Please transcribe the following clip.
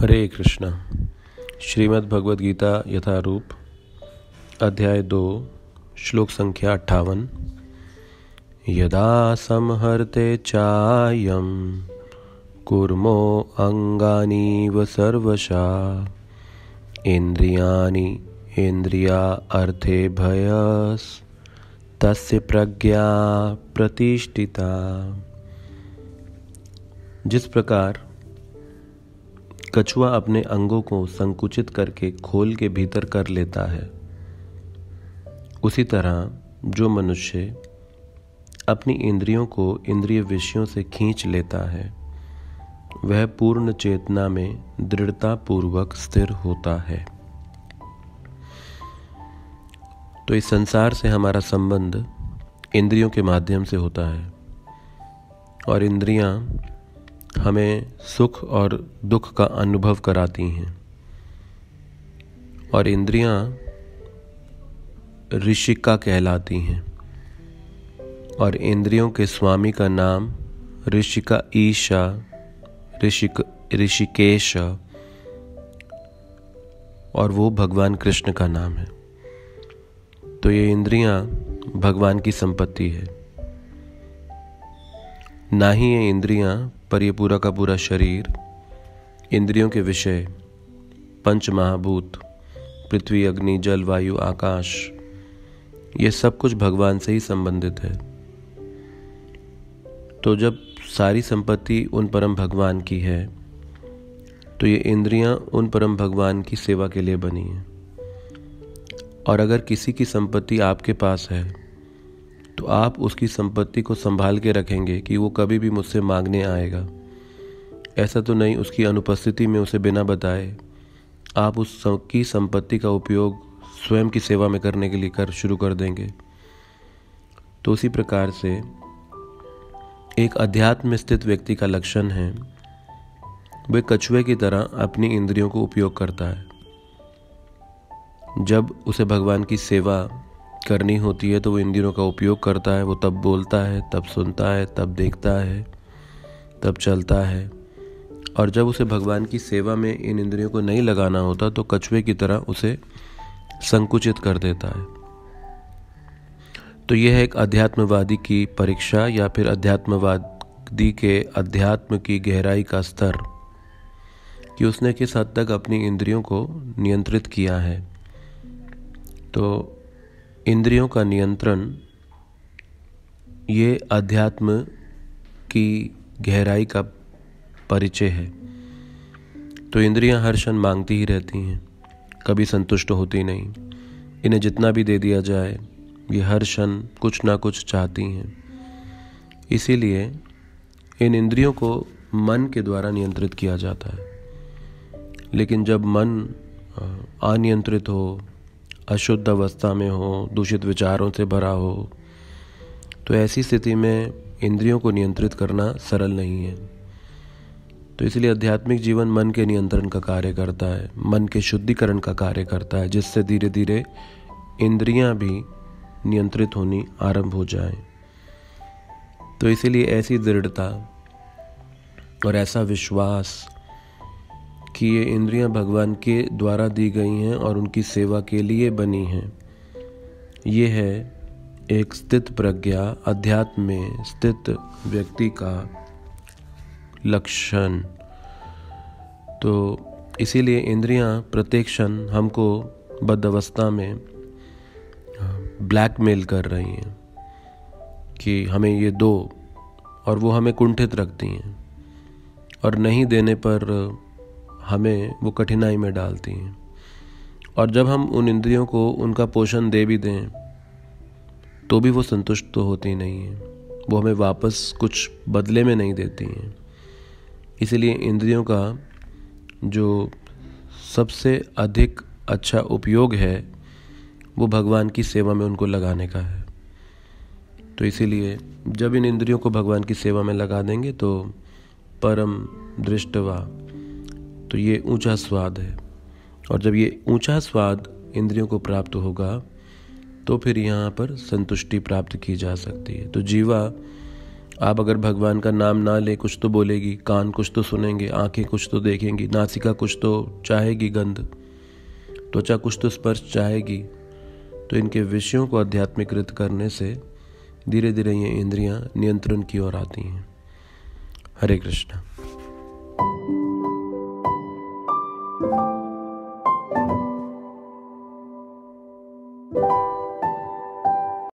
हरे कृष्णा। श्रीमद् भगवद गीता यथारूप अध्याय 2 श्लोक संख्या 58। यदा संहर्ते चायं कुर्मो अंगानीव सर्वशः इंद्रियाणि इंद्रिया अर्थे भयस् तस्य प्रज्ञा प्रतिष्ठिता। जिस प्रकार कछुआ अपने अंगों को संकुचित करके खोल के भीतर कर लेता है, उसी तरह जो मनुष्य अपनी इंद्रियों को इंद्रिय विषयों से खींच लेता है वह पूर्ण चेतना में दृढ़ता पूर्वक स्थिर होता है। तो इस संसार से हमारा संबंध इंद्रियों के माध्यम से होता है और इंद्रियां हमें सुख और दुख का अनुभव कराती हैं और इंद्रियां ऋषिका कहलाती हैं और इंद्रियों के स्वामी का नाम ऋषिका ईशा ऋषिकेश और वो भगवान कृष्ण का नाम है। तो ये इंद्रियां भगवान की संपत्ति है, ना ही ये इंद्रियां पर ये पूरा का पूरा शरीर इंद्रियों के विषय पंच महाभूत पृथ्वी अग्नि जल वायु आकाश ये सब कुछ भगवान से ही संबंधित है। तो जब सारी संपत्ति उन परम भगवान की है तो ये इंद्रियां उन परम भगवान की सेवा के लिए बनी हैं। और अगर किसी की संपत्ति आपके पास है तो आप उसकी संपत्ति को संभाल के रखेंगे कि वो कभी भी मुझसे मांगने आएगा। ऐसा तो नहीं उसकी अनुपस्थिति में उसे बिना बताए आप उसकी संपत्ति का उपयोग स्वयं की सेवा में करने के लिए शुरू कर देंगे। तो उसी प्रकार से एक अध्यात्म में स्थित व्यक्ति का लक्षण है वह कछुए की तरह अपनी इंद्रियों को उपयोग करता है। जब उसे भगवान की सेवा करनी होती है तो वो इंद्रियों का उपयोग करता है। वो तब बोलता है, तब सुनता है, तब देखता है, तब चलता है। और जब उसे भगवान की सेवा में इन इंद्रियों को नहीं लगाना होता तो कछुए की तरह उसे संकुचित कर देता है। तो यह है एक अध्यात्मवादी की परीक्षा या फिर अध्यात्मवादी के अध्यात्म की गहराई का स्तर कि उसने किस हद तक अपनी इंद्रियों को नियंत्रित किया है। तो इंद्रियों का नियंत्रण ये अध्यात्म की गहराई का परिचय है। तो इंद्रियां हर क्षण मांगती ही रहती हैं, कभी संतुष्ट होती नहीं। इन्हें जितना भी दे दिया जाए ये हर क्षण कुछ ना कुछ चाहती हैं। इसीलिए इन इंद्रियों को मन के द्वारा नियंत्रित किया जाता है। लेकिन जब मन अनियंत्रित हो, अशुद्ध अवस्था में हो, दूषित विचारों से भरा हो, तो ऐसी स्थिति में इंद्रियों को नियंत्रित करना सरल नहीं है। तो इसलिए आध्यात्मिक जीवन मन के नियंत्रण का कार्य करता है, मन के शुद्धिकरण का कार्य करता है, जिससे धीरे धीरे इंद्रियां भी नियंत्रित होनी आरंभ हो जाएं। तो इसीलिए ऐसी दृढ़ता और ऐसा विश्वास कि ये इंद्रियां भगवान के द्वारा दी गई हैं और उनकी सेवा के लिए बनी हैं, ये है एक स्थित प्रज्ञा अध्यात्म में स्थित व्यक्ति का लक्षण। तो इसीलिए इंद्रियां प्रत्येक क्षण हमको बद्ध अवस्था में ब्लैकमेल कर रही हैं कि हमें ये दो, और वो हमें कुंठित रखती हैं और नहीं देने पर हमें वो कठिनाई में डालती हैं। और जब हम उन इंद्रियों को उनका पोषण दे भी दें तो भी वो संतुष्ट तो होती नहीं हैं, वो हमें वापस कुछ बदले में नहीं देती हैं। इसलिए इंद्रियों का जो सबसे अधिक अच्छा उपयोग है वो भगवान की सेवा में उनको लगाने का है। तो इसीलिए जब इन इंद्रियों को भगवान की सेवा में लगा देंगे तो परम दृष्टवा, तो ये ऊंचा स्वाद है। और जब ये ऊंचा स्वाद इंद्रियों को प्राप्त होगा तो फिर यहाँ पर संतुष्टि प्राप्त की जा सकती है। तो जीवा आप अगर भगवान का नाम ना ले, कुछ तो बोलेगी, कान कुछ तो सुनेंगे, आंखें कुछ तो देखेंगी, नासिका कुछ तो चाहेगी गंध, त्वचा कुछ तो स्पर्श चाहेगी। तो इनके विषयों को आध्यात्मिकृत करने से धीरे धीरे ये इंद्रियां नियंत्रण की ओर आती हैं। हरे कृष्णा।